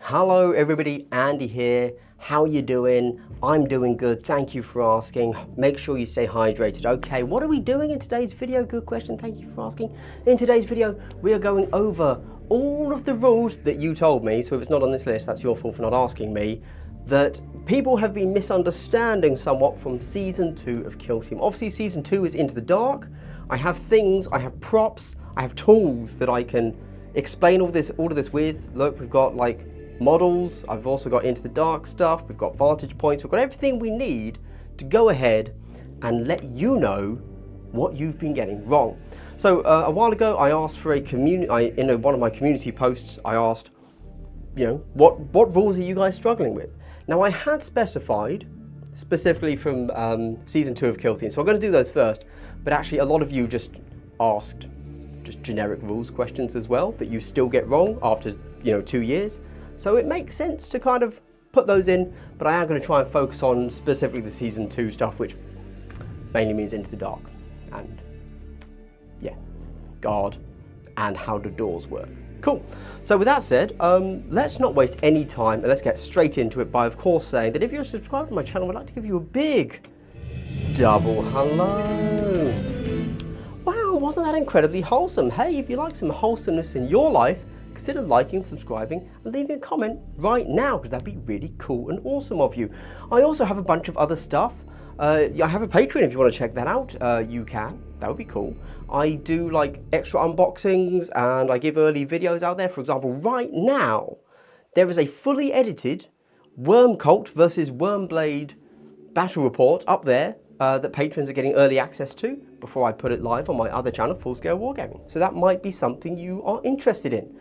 Hello everybody, Andy here. How are you doing? I'm doing good, thank you for asking. Make sure you stay hydrated. Okay, what are we doing in today's video? Good question, thank you for asking. In today's video, we are going over all of the rules that you told me, so if it's not on this list, that's your fault for not asking me, that people have been misunderstanding somewhat from Season 2 of Kill Team. Obviously, Season 2 is Into the Dark. I have things, I have props, I have tools that I can explain all of this with. Look, we've got like models, I've also got Into the Dark stuff, we've got vantage points, we've got everything we need to go ahead and let you know what you've been getting wrong. So a while ago I asked for a community, in one of my community posts I asked, you know, what rules are you guys struggling with? Now I had specified, specifically from Season 2 of Kill Team, so I'm going to do those first, but actually a lot of you just asked just generic rules questions as well that you still get wrong after, 2 years. So it makes sense to kind of put those in, but I am going to try and focus on specifically the Season 2 stuff, which mainly means Into the Dark and, yeah, guard and how the doors work. Cool. So with that said, let's not waste any time and let's get straight into it by, of course, saying that if you're subscribed to my channel, I'd like to give you a big double hello. Wow, wasn't that incredibly wholesome? Hey, if you like some wholesomeness in your life, consider liking, subscribing, and leaving a comment right now, because that'd be really cool and awesome of you. I also have a bunch of other stuff. I have a Patreon if you want to check that out. You can. That would be cool. I do like extra unboxings and I give early videos out there. For example, right now, there is a fully edited Worm Cult versus Wormblade battle report up there that patrons are getting early access to before I put it live on my other channel, Full Scale Wargaming. So that might be something you are interested in.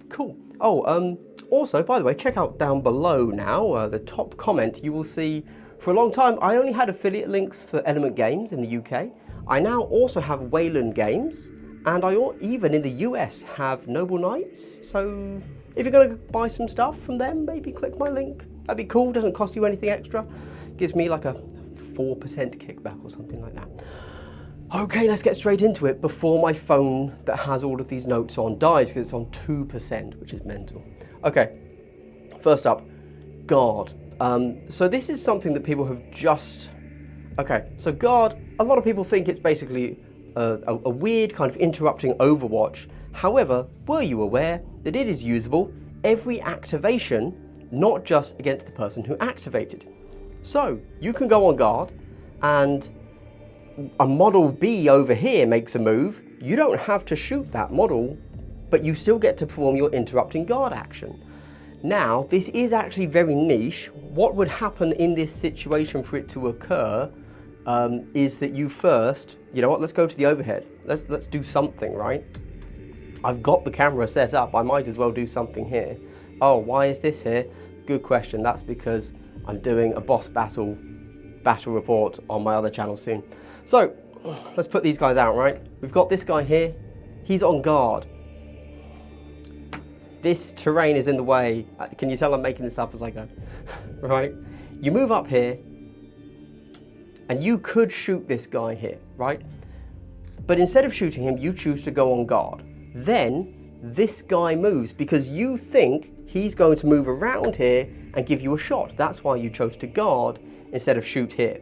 Cool. Oh, also, by the way, check out down below now, the top comment, you will see, for a long time, I only had affiliate links for Element Games in the UK. I now also have Wayland Games, and I even in the US have Noble Knights. So if you're going to buy some stuff from them, maybe click my link. That'd be cool, doesn't cost you anything extra. Gives me like a 4% kickback or something like that. Okay, let's get straight into it before my phone that has all of these notes on dies, because it's on 2%, which is mental. Okay, first up, guard. So this is something that people have just... Okay, so guard, a lot of people think it's basically a weird kind of interrupting Overwatch. However, were you aware that it is usable every activation, not just against the person who activated? So you can go on guard and a model B over here makes a move. You don't have to shoot that model, but you still get to perform your interrupting guard action. Now, this is actually very niche. What would happen in this situation for it to occur is that you first, you know what, let's go to the overhead. Let's do something, right? I've got the camera set up. I might as well do something here. Oh, why is this here? Good question. That's because I'm doing a boss battle report on my other channel soon. So let's put these guys out, right? We've got this guy here. He's on guard. This terrain is in the way. Can you tell I'm making this up as I go? Right? You move up here and you could shoot this guy here, right? But instead of shooting him, you choose to go on guard. Then this guy moves because you think he's going to move around here and give you a shot. That's why you chose to guard instead of shoot here.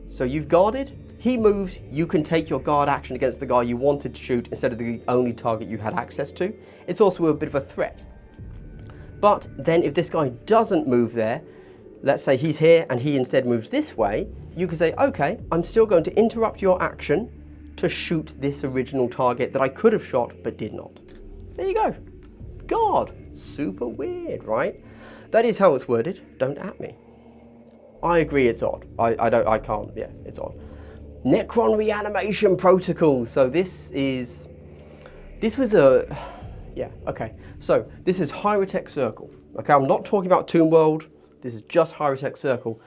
So you've guarded, he moves, you can take your guard action against the guy you wanted to shoot instead of the only target you had access to. It's also a bit of a threat. But then if this guy doesn't move there, let's say he's here and he instead moves this way, you can say, okay, I'm still going to interrupt your action to shoot this original target that I could have shot but did not. There you go. Guard. Super weird, right? That is how it's worded. Don't at me. I agree it's odd. I can't, yeah, it's odd. Necron reanimation protocol. So this was a, yeah, okay. So this is Hyrotech Circle. Okay, I'm not talking about Tomb World. This is just Hyrotech Circle.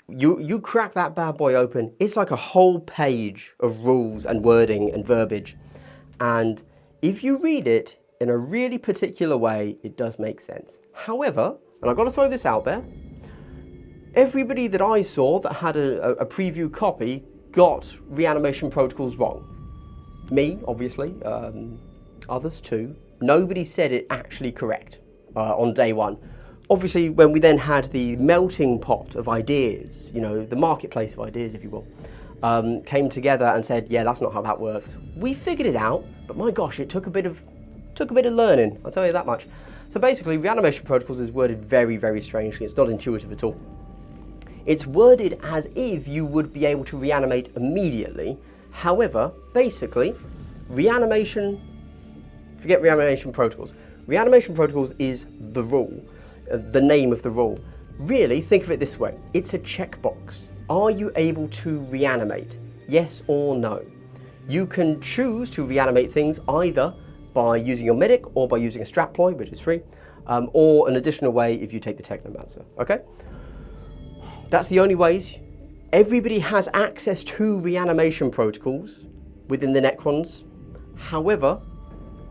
You crack that bad boy open, it's like a whole page of rules and wording and verbiage. And if you read it in a really particular way, it does make sense. However, and I've got to throw this out there, everybody that I saw that had a preview copy got reanimation protocols wrong. Me, obviously, others too. Nobody said it actually correct. on day one. Obviously, when we then had the melting pot of ideas, you know, the marketplace of ideas, if you will, came together and said, yeah, that's not how that works. We figured it out, but my gosh, it took a bit of learning, I'll tell you that much. So basically, reanimation protocols is worded very, very strangely. It's not intuitive at all. It's worded as if you would be able to reanimate immediately. However, basically, reanimation, forget reanimation protocols. Reanimation protocols is the rule. The name of the rule. Really, think of it this way. It's a checkbox. Are you able to reanimate? Yes or no? You can choose to reanimate things either by using your medic or by using a strap ploy, which is free, or an additional way if you take the Technomancer, okay? That's the only ways. Everybody has access to reanimation protocols within the Necrons. However,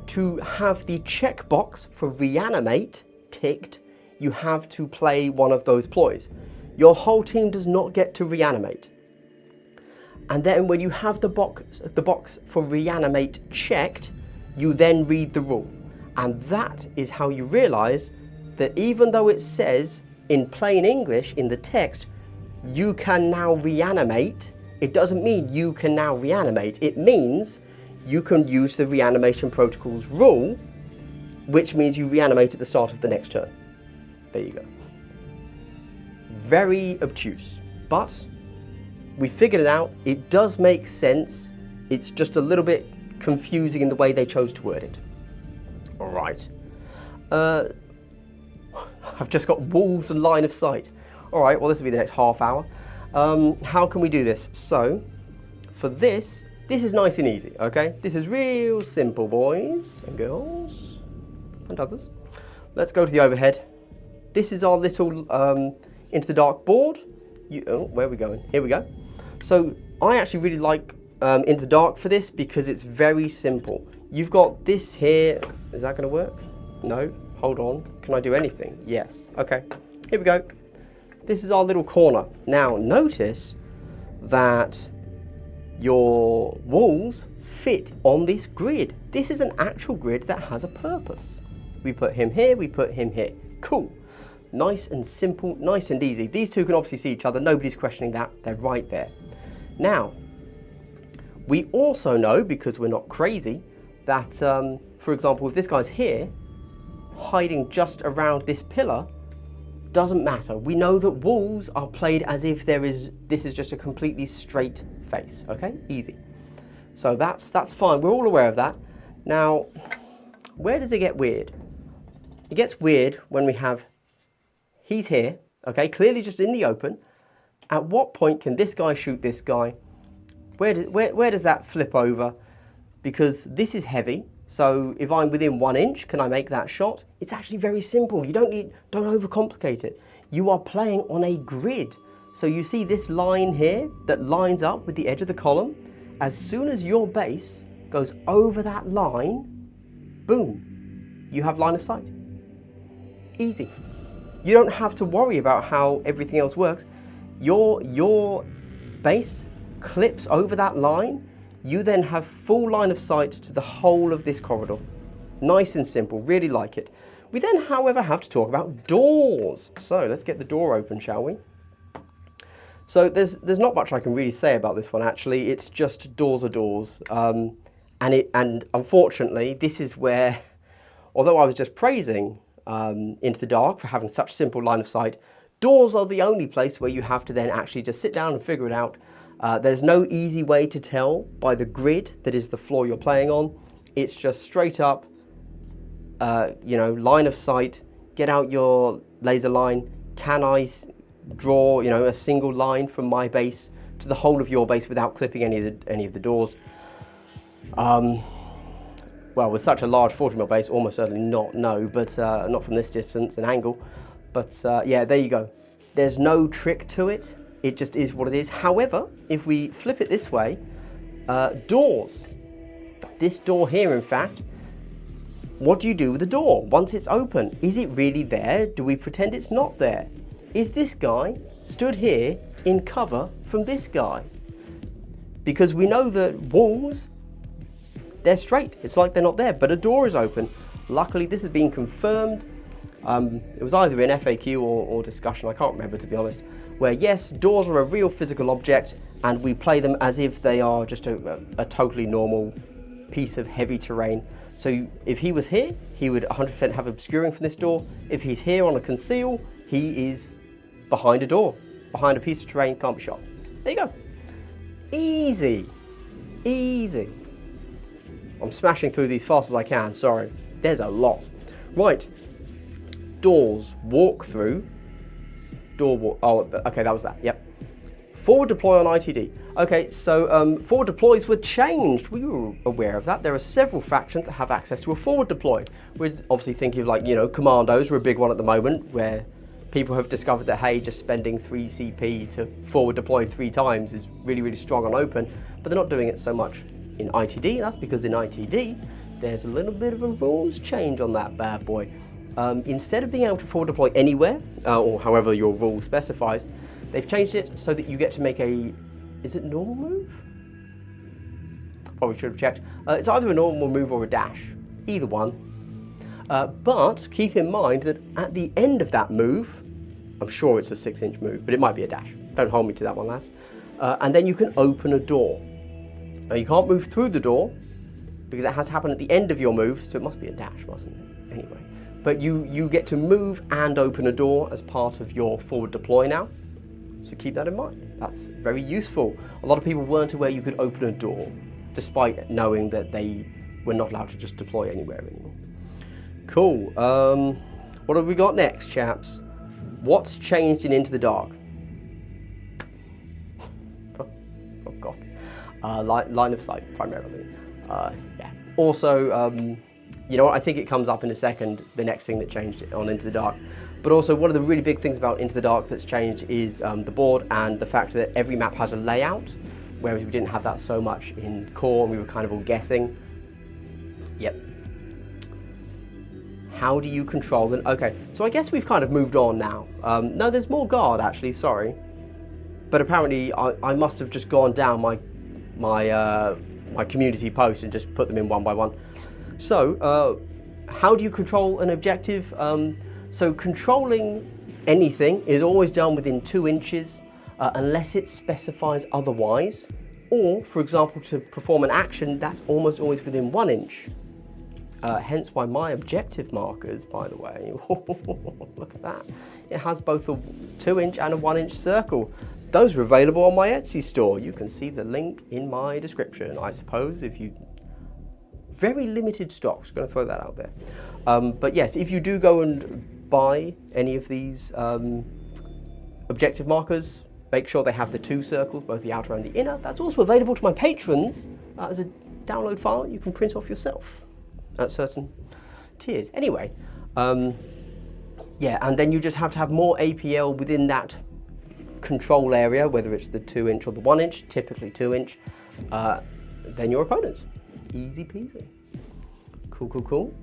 to have the checkbox for reanimate ticked, you have to play one of those ploys. Your whole team does not get to reanimate. And then when you have the box for reanimate checked, you then read the rule. And that is how you realize that even though it says in plain English in the text, you can now reanimate, it doesn't mean you can now reanimate. It means you can use the reanimation protocols rule, which means you reanimate at the start of the next turn. There you go. Very obtuse, but we figured it out. It does make sense. It's just a little bit confusing in the way they chose to word it. All right. I've just got wolves and line of sight. All right, well, this will be the next half hour. How can we do this? So, for this is nice and easy, okay? This is real simple, boys and girls and others. Let's go to the overhead. This is our little Into the Dark board. Where are we going? Here we go. So I actually really like Into the Dark for this because it's very simple. You've got this here. Is that going to work? No. Hold on. Can I do anything? Yes. Okay. Here we go. This is our little corner. Now notice that your walls fit on this grid. This is an actual grid that has a purpose. We put him here. We put him here. Cool. Nice and simple, nice and easy. These two can obviously see each other. Nobody's questioning that. They're right there. Now, we also know, because we're not crazy, that, for example, if this guy's here, hiding just around this pillar, doesn't matter. We know that walls are played as if this is just a completely straight face, okay? Easy. So that's fine. We're all aware of that. Now, where does it get weird? It gets weird when we have he's here, okay, clearly just in the open. At what point can this guy shoot this guy? Where does that flip over? Because this is heavy, so if I'm within 1 inch, can I make that shot? It's actually very simple. You don't overcomplicate it. You are playing on a grid. So you see this line here that lines up with the edge of the column. As soon as your base goes over that line, boom, you have line of sight. Easy. You don't have to worry about how everything else works. Your base clips over that line. You then have full line of sight to the whole of this corridor. Nice and simple, really like it. We then, however, have to talk about doors. So let's get the door open, shall we? So there's not much I can really say about this one, actually. It's just doors are doors. And unfortunately, this is where, although I was just praising Into the Dark for having such simple line of sight, doors are the only place where you have to then actually just sit down and figure it out. There's no easy way to tell by the grid that is the floor you're playing on. It's just straight up, line of sight, get out your laser line. Can I draw, a single line from my base to the whole of your base without clipping any of the doors? Well, with such a large 40mm base, almost certainly not, no, but not from this distance and angle. But yeah, there you go. There's no trick to it. It just is what it is. However, if we flip it this way, doors. This door here, in fact, what do you do with the door once it's open? Is it really there? Do we pretend it's not there? Is this guy stood here in cover from this guy? Because we know that walls, they're straight. It's like they're not there, but a door is open. Luckily, this has been confirmed It was either in FAQ or discussion, I can't remember to be honest, where yes, doors are a real physical object and we play them as if they are just a totally normal piece of heavy terrain. So if he was here, he would 100% have obscuring from this door. If he's here on a conceal, he is behind a door, behind a piece of terrain, can't be shot. There you go. Easy, easy. I'm smashing through these fast as I can, sorry. There's a lot. Right, doors, walk through, door walk, oh, okay, that was that, yep. Forward deploy on ITD. Okay, so forward deploys were changed. We were aware of that. There are several factions that have access to a forward deploy. We're obviously thinking of, like, you know, commandos are a big one at the moment, where people have discovered that, hey, just spending 3 CP to forward deploy 3 times is really, really strong on open, but they're not doing it so much in ITD. That's because in ITD, there's a little bit of a rules change on that bad boy. Instead of being able to forward deploy anywhere, or however your rule specifies, they've changed it so that you get to make a, is it normal move? Probably should have checked. It's either a normal move or a dash, either one. But keep in mind that at the end of that move, I'm sure it's a 6-inch move, but it might be a dash. Don't hold me to that one, lads. And then you can open a door. Now you can't move through the door because it has to happen at the end of your move, so it must be a dash, mustn't it? Anyway, but you get to move and open a door as part of your forward deploy now. So keep that in mind. That's very useful. A lot of people weren't aware you could open a door, despite knowing that they were not allowed to just deploy anywhere anymore. Cool. What have we got next, chaps? What's changed in Into the Dark? Oh God. Line of sight, primarily. Yeah. Also, you know what? I think it comes up in a second, the next thing that changed on Into the Dark. But also, one of the really big things about Into the Dark that's changed is the board and the fact that every map has a layout, whereas we didn't have that so much in Core and we were kind of all guessing. Yep. How do you control them? Okay, so I guess we've kind of moved on now. No, there's more guard actually, sorry. But apparently I must have just gone down my community post and just put them in one by one. So, how do you control an objective? So controlling anything is always done within 2 inches unless it specifies otherwise. Or, for example, to perform an action, that's almost always within 1 inch. Hence why my objective markers, by the way, look at that. It has both a 2-inch and a 1-inch circle. Those are available on my Etsy store. You can see the link in my description, I suppose, if you... Very limited stock, just going to throw that out there. But yes, if you do go and buy any of these objective markers, make sure they have the 2 circles, both the outer and the inner. That's also available to my patrons as a download file you can print off yourself at certain tiers. Anyway, yeah, and then you just have to have more APL within that control area, whether it's the 2-inch or the 1-inch, typically 2-inch, than your opponents. Easy peasy. Cool, cool, cool.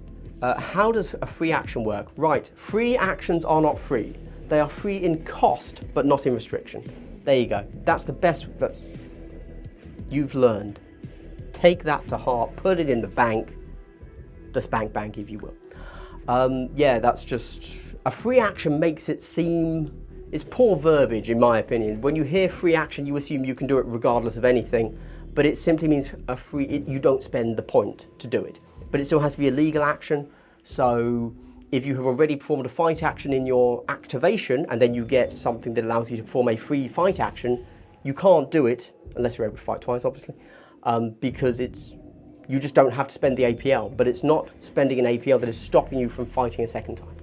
How does a free action work? Right, free actions are not free. They are free in cost, but not in restriction. There you go. That's the best you've learned. Take that to heart, put it in the bank, the spank bank, if you will. Yeah, that's just, a free action makes it seem, it's poor verbiage in my opinion. When you hear free action, you assume you can do it regardless of anything, but it simply means you don't spend the point to do it. But it still has to be a legal action, so if you have already performed a fight action in your activation, and then you get something that allows you to perform a free fight action, you can't do it, unless you're able to fight twice, obviously, because you just don't have to spend the APL, but it's not spending an APL that is stopping you from fighting a second time.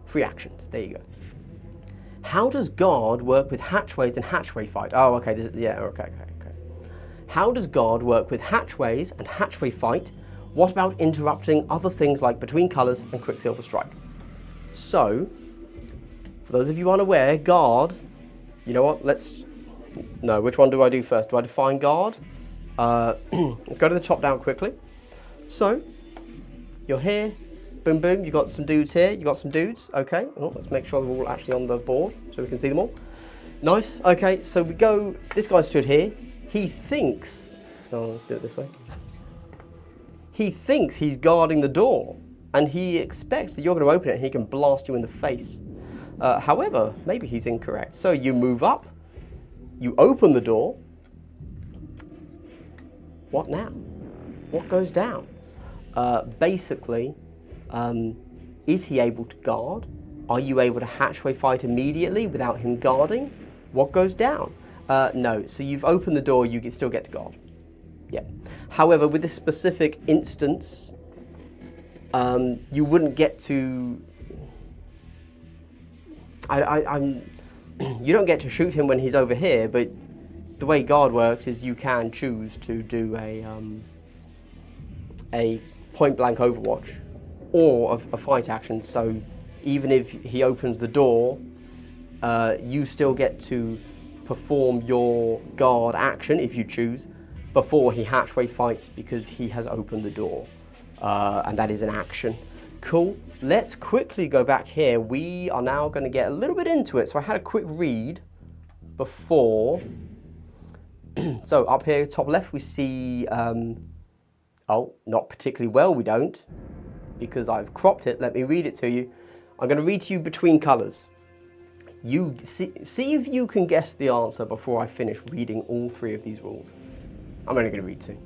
Free actions, there you go. How does guard work with hatchways and hatchway fight? Oh, okay, yeah, okay. How does guard work with hatchways and hatchway fight? What about interrupting other things like between colours and Quicksilver Strike? So, for those of you unaware, guard, you know what, no, which one do I do first? Do I define guard? Let's go to the top down quickly. So, you're here, boom boom, you got some dudes here, you got some dudes, okay. Oh, let's make sure they're all actually on the board so we can see them all. Nice, okay, so we go, this guy stood here, he thinks, let's do it this way. He thinks he's guarding the door, and he expects that you're going to open it and he can blast you in the face. However, maybe he's incorrect. So you move up, you open the door. What now? What goes down? Basically, is he able to guard? Are you able to hatchway fight immediately without him guarding? What goes down? No, so you've opened the door, you still get to guard. Yeah. However, with this specific instance, you wouldn't get to... you don't get to shoot him when he's over here, but the way guard works is you can choose to do a point-blank overwatch or a fight action. So even if he opens the door, you still get to perform your guard action, if you choose, before he hatchway fights because he has opened the door. And that is an action. Cool. Let's quickly go back here. We are now going to get a little bit into it. So I had a quick read before. So up here, top left, we see, oh, not particularly well, we don't, because I've cropped it. Let me read it to you. I'm going to read to you between colours. You see if you can guess the answer before I finish reading all three of these rules. I'm only going to read two.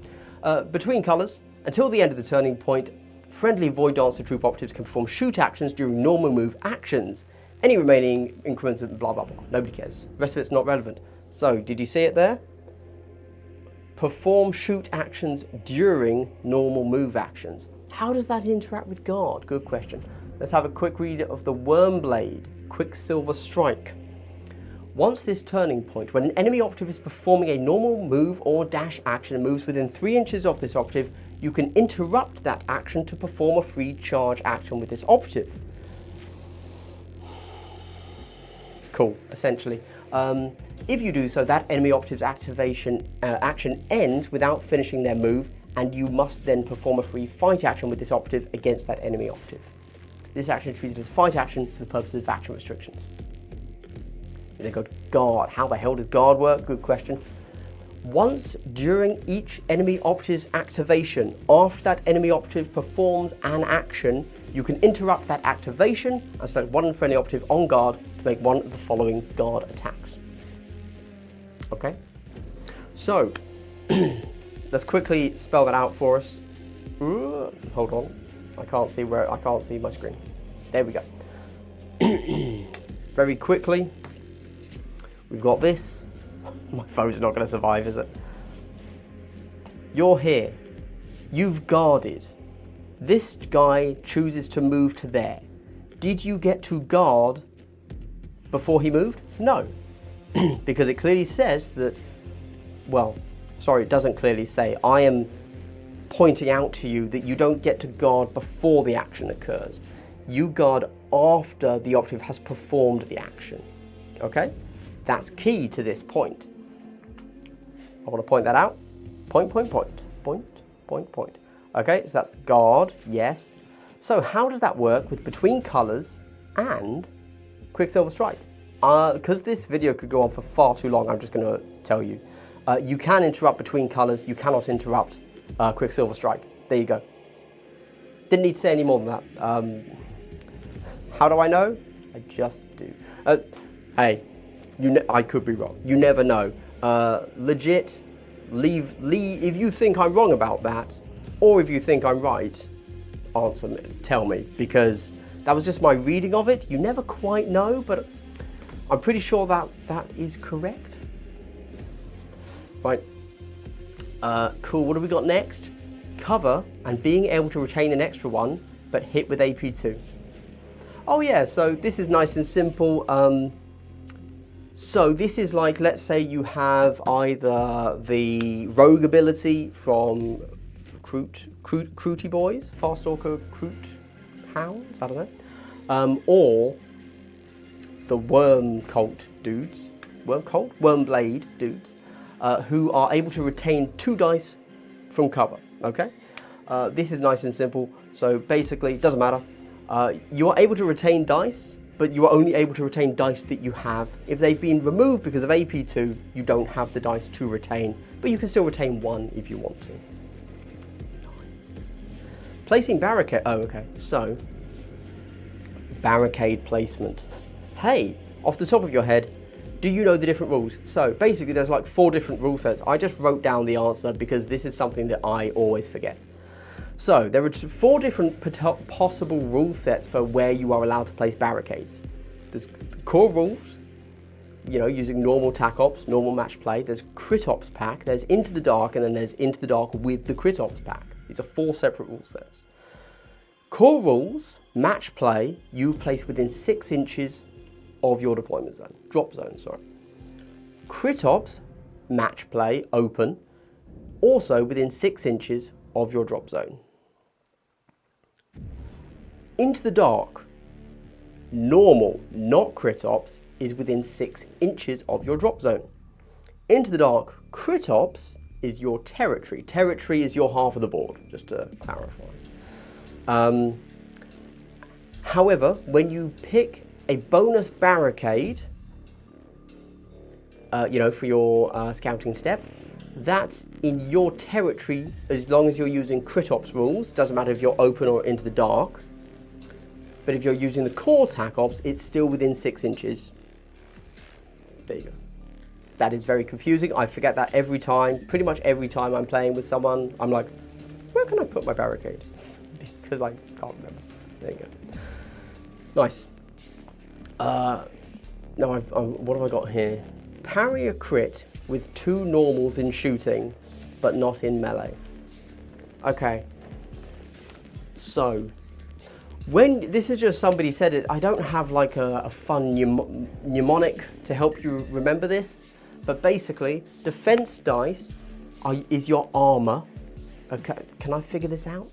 Between colours, until the end of the turning point, friendly Void Dancer troop operatives can perform shoot actions during normal move actions. Any remaining increments of blah, blah, blah. Nobody cares. The rest of it's not relevant. So, did you see it there? Perform shoot actions during normal move actions. How does that interact with guard? Good question. Let's have a quick read of the Wormblade, Quicksilver Strike. Once this turning point, when an enemy operative is performing a normal move or dash action and moves within 3 inches of this operative, you can interrupt that action to perform a free charge action with this operative. Cool, essentially. If you do so, that enemy operative's action ends without finishing their move, and you must then perform a free fight action with this operative against that enemy operative. This action is treated as fight action for the purposes of action restrictions. Then go to guard. How the hell does guard work? Good question. Once during each enemy operative's activation, after that enemy operative performs an action, you can interrupt that activation and select one friendly operative on guard to make one of the following guard attacks. Okay? So, let's quickly spell that out for us. Hold on. I can't see my screen. There we go. Very quickly. We've got this. My phone's not going to survive, is it? You're here. You've guarded. This guy chooses to move to there. Did you get to guard before he moved? No. Because it clearly says that, well, sorry, it doesn't clearly say. I am pointing out to you that you don't get to guard before the action occurs. You guard after the operative has performed the action. Okay? That's key to this point. I want to point that out. Point. Okay, so that's the guard, yes. So how does that work with between colours and Quicksilver Strike? Because this video could go on for far too long, I'm just going to tell you. You can interrupt between colours, you cannot interrupt Quicksilver Strike. There you go. Didn't need to say any more than that. How do I know? I just do. Hey. I could be wrong. You never know. Legit, leave. If you think I'm wrong about that, or if you think I'm right, answer me, tell me, because that was just my reading of it. You never quite know, but I'm pretty sure that is correct. Right. Cool. What have we got next? Cover and being able to retain an extra one, but hit with AP2. Oh yeah. So this is nice and simple. So this is like, let's say you have either the rogue ability from Recruity Boys, Fast Stalker Recruit Hounds, I don't know, or the Wormblade dudes, who are able to retain 2 dice from cover, okay? This is nice and simple, so basically, it doesn't matter. You are able to retain dice, but you are only able to retain dice that you have. If they've been removed because of AP2, you don't have the dice to retain, but you can still retain 1 if you want to. Nice. Placing barricade, oh, okay, so, barricade placement. Hey, off the top of your head, do you know the different rules? So basically there's like 4 different rule sets. I just wrote down the answer because this is something that I always forget. So there are 4 different possible rule sets for where you are allowed to place barricades. There's core rules, you know, using normal tac ops, normal match play. There's crit ops pack, there's into the dark, and then there's into the dark with the crit ops pack. These are 4 separate rule sets. Core rules, match play, you place within 6 inches of your deployment zone, drop zone, sorry. Crit ops, match play, open, also within 6 inches of your drop zone. Into the dark, normal, not crit ops, is within 6 inches of your drop zone. Into the dark, crit ops is your territory. Territory is your half of the board, just to clarify. However, when you pick a bonus barricade, you know, for your scouting step, that's in your territory as long as you're using crit ops rules. Doesn't matter if you're open or into the dark. But if you're using the core tac ops, it's still within 6 inches. There you go. That is very confusing. I forget that every time. Pretty much every time I'm playing with someone, I'm like, where can I put my barricade? Because I can't remember. There you go. Nice. Now, what have I got here? Parry a crit with 2 normals in shooting, but not in melee. Okay. So, when this is just somebody said it, I don't have like a fun mnemonic to help you remember this, but basically, defense dice is your armor. Okay, can I figure this out?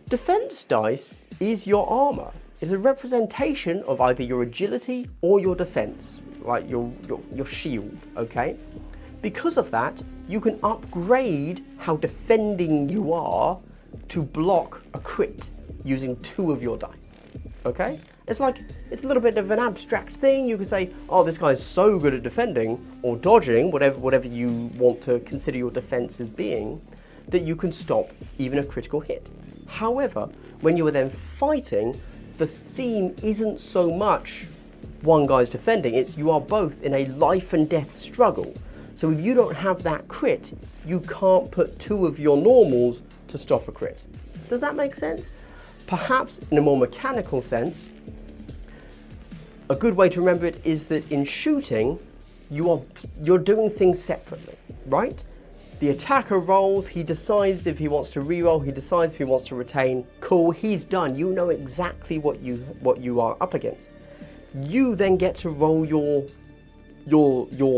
Defense dice is your armor. It's a representation of either your agility or your defense, like your shield, okay? Because of that, you can upgrade how defending you are to block a crit using 2 of your dice, okay? It's like, it's a little bit of an abstract thing. You can say, oh, this guy's so good at defending or dodging, whatever you want to consider your defense as being, that you can stop even a critical hit. However, when you are then fighting, the theme isn't so much one guy's defending, it's you are both in a life and death struggle. So if you don't have that crit, you can't put 2 of your normals to stop a crit. Does that make sense? Perhaps in a more mechanical sense, a good way to remember it is that in shooting, you're doing things separately, right? The attacker rolls, he decides if he wants to reroll, he decides if he wants to retain. Cool, he's done. You know exactly what you are up against. You then get to roll your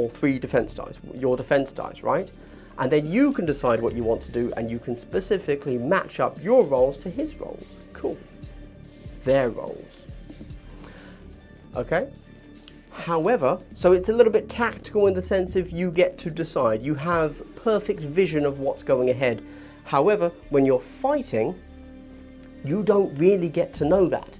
3 defense dice, right? And then you can decide what you want to do, and you can specifically match up your rolls to his rolls. Cool. Their rolls. Okay? However, so it's a little bit tactical in the sense of you get to decide. You have perfect vision of what's going ahead. However, when you're fighting, you don't really get to know that.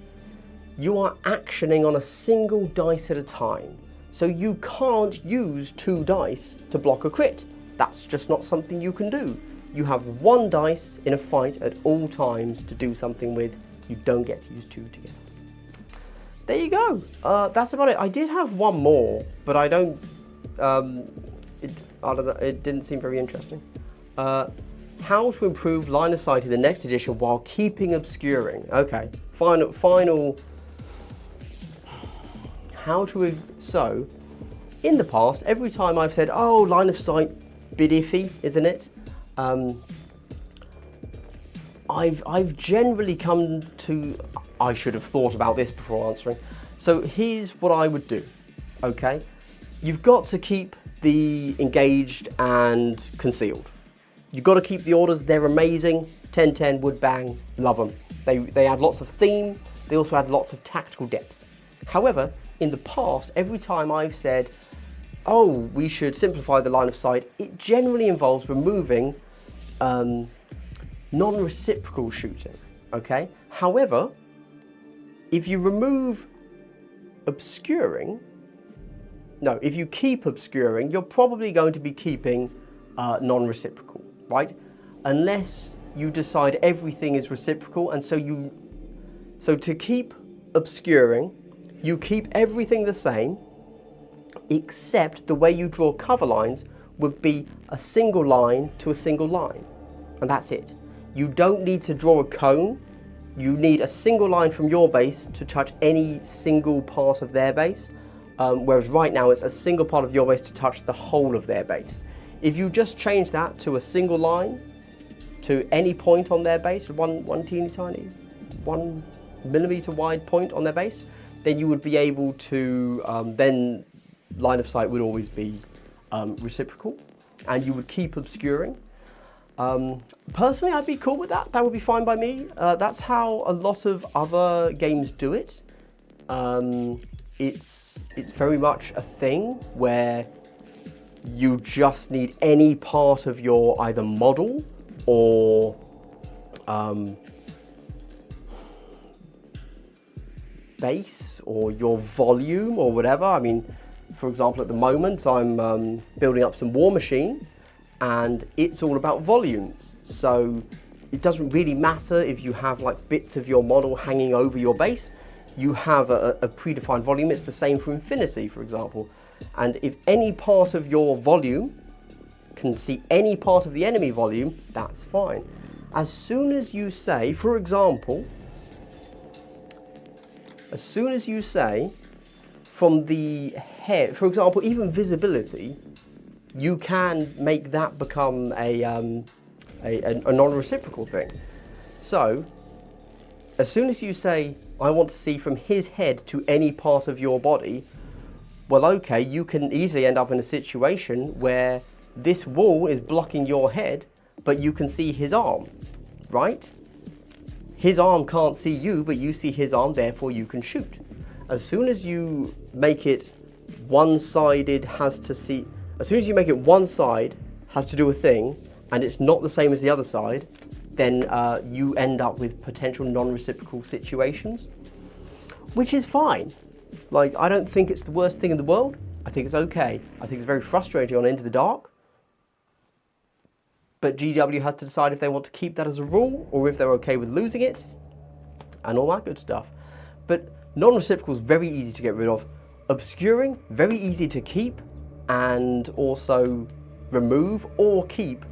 You are actioning on a single dice at a time. So you can't use 2 dice to block a crit. That's just not something you can do. You have 1 dice in a fight at all times to do something with. You don't get to use 2 together. There you go. That's about it. I did have one more, but I don't. It didn't seem very interesting. How to improve line of sight in the next edition while keeping obscuring. Okay. Final. So, in the past, every time I've said, "Oh, line of sight, bit iffy, isn't it?" I've generally come to, I should have thought about this before answering. So here's what I would do, okay? You've got to keep the engaged and concealed. You've got to keep the orders, they're amazing. 10-10, wood bang, love them. They add lots of theme, they also add lots of tactical depth. However, in the past, every time I've said, oh, we should simplify the line of sight, it generally involves removing non-reciprocal shooting, okay? However, if you remove obscuring, no, if you keep obscuring, you're probably going to be keeping non-reciprocal, right? Unless you decide everything is reciprocal, and so to keep obscuring, you keep everything the same, except the way you draw cover lines would be a single line to a single line, and that's it. You don't need to draw a cone. You need a single line from your base to touch any single part of their base, whereas right now it's a single part of your base to touch the whole of their base. If you just change that to a single line to any point on their base, one teeny tiny, 1 millimeter wide point on their base, then you would be able to, then line of sight would always be reciprocal, and you would keep obscuring. Personally, I'd be cool with that. That would be fine by me. That's how a lot of other games do it. It's very much a thing where you just need any part of your either model or base or your volume or whatever. I mean, for example, at the moment I'm building up some War Machine, and it's all about volumes. So it doesn't really matter if you have like bits of your model hanging over your base. You have a predefined volume. It's the same for Infinity, for example. And if any part of your volume can see any part of the enemy volume, that's fine. As soon as you say, for example, as soon as you say from the head, for example, even visibility, you can make that become a non-reciprocal thing. So, as soon as you say, I want to see from his head to any part of your body, well, okay, you can easily end up in a situation where this wall is blocking your head, but you can see his arm, right? His arm can't see you, but you see his arm, therefore you can shoot. As soon as you make it one-sided has to see, as soon as you make it one side has to do a thing, and it's not the same as the other side, then you end up with potential non-reciprocal situations, which is fine. Like, I don't think it's the worst thing in the world. I think it's okay. I think it's very frustrating on Into the Dark. But GW has to decide if they want to keep that as a rule or if they're okay with losing it and all that good stuff. But non-reciprocal is very easy to get rid of. Obscuring, very easy to keep and also remove or keep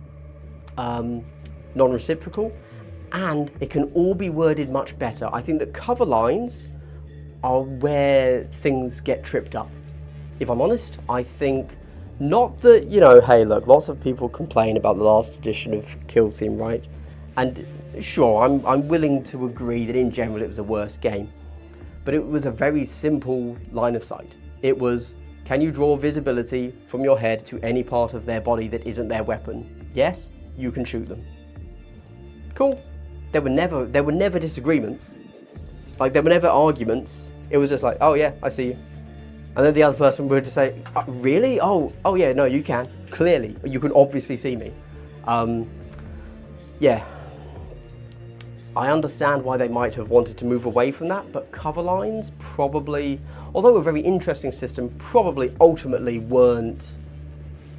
non-reciprocal. And it can all be worded much better. I think that cover lines are where things get tripped up. If I'm honest, I think not that, you know, hey, look, lots of people complain about the last edition of Kill Team, right? And sure, I'm willing to agree that in general it was a worse game. But it was a very simple line of sight. It was, can you draw visibility from your head to any part of their body that isn't their weapon? Yes, you can shoot them. Cool. There were never disagreements. Like, there were never arguments. It was just like, oh yeah, I see you. And then the other person would just say, really? Oh yeah, no, you can. Clearly, you can obviously see me. Yeah. I understand why they might have wanted to move away from that, but cover lines probably, although a very interesting system, probably ultimately weren't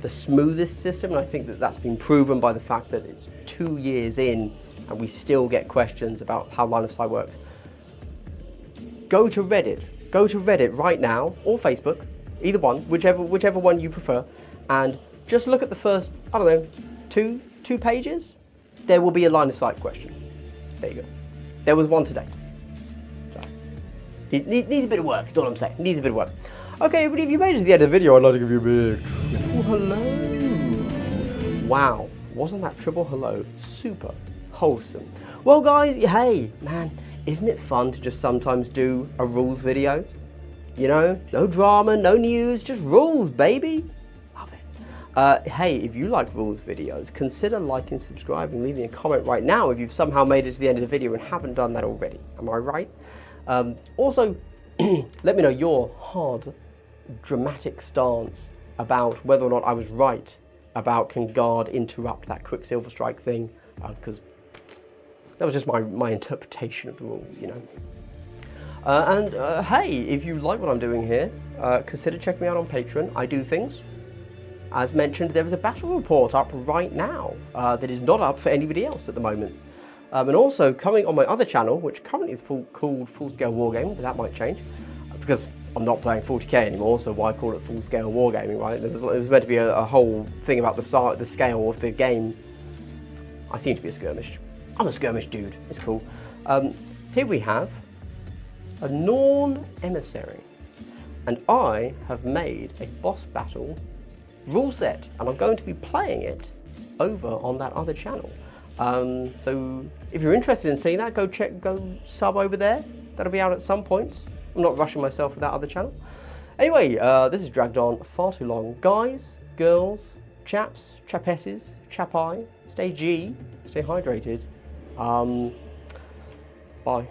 the smoothest system, and I think that that's been proven by the fact that it's 2 years in and we still get questions about how line of sight works. Go to Reddit right now, or Facebook, either one, whichever one you prefer, and just look at the first, I don't know, two pages. There will be a line of sight question. There you go. There was one today. So, it needs a bit of work, that's all I'm saying. It needs a bit of work. Okay, everybody, if you made it to the end of the video, I'd like to give you a big triple hello. Wow, wasn't that triple hello super wholesome? Well, guys, hey, man, isn't it fun to just sometimes do a rules video? You know, no drama, no news, just rules, baby. Love it. Hey, if you like rules videos, consider liking, subscribing, leaving a comment right now if you've somehow made it to the end of the video and haven't done that already. Am I right? Also, let me know your hard, dramatic stance about whether or not I was right about can guard interrupt that Quicksilver Strike thing, because that was just my interpretation of the rules, you know. Hey, if you like what I'm doing here, consider checking me out on Patreon. I do things as mentioned, there is a battle report up right now that is not up for anybody else at the moment. And also coming on my other channel, which currently is called Full Scale Wargaming, but that might change because I'm not playing 40k anymore, so why call it Full Scale Wargaming, right? It was meant to be a whole thing about the scale of the game. I seem to be a skirmish. I'm a skirmish dude, it's cool. Here we have a Norn emissary, and I have made a boss battle rule set, and I'm going to be playing it over on that other channel. So if you're interested in seeing that, go sub over there. That'll be out at some point. I'm not rushing myself with that other channel. Anyway, this has dragged on far too long. Guys, girls, chaps, chapesses, chapai, stay G, stay hydrated. Bye.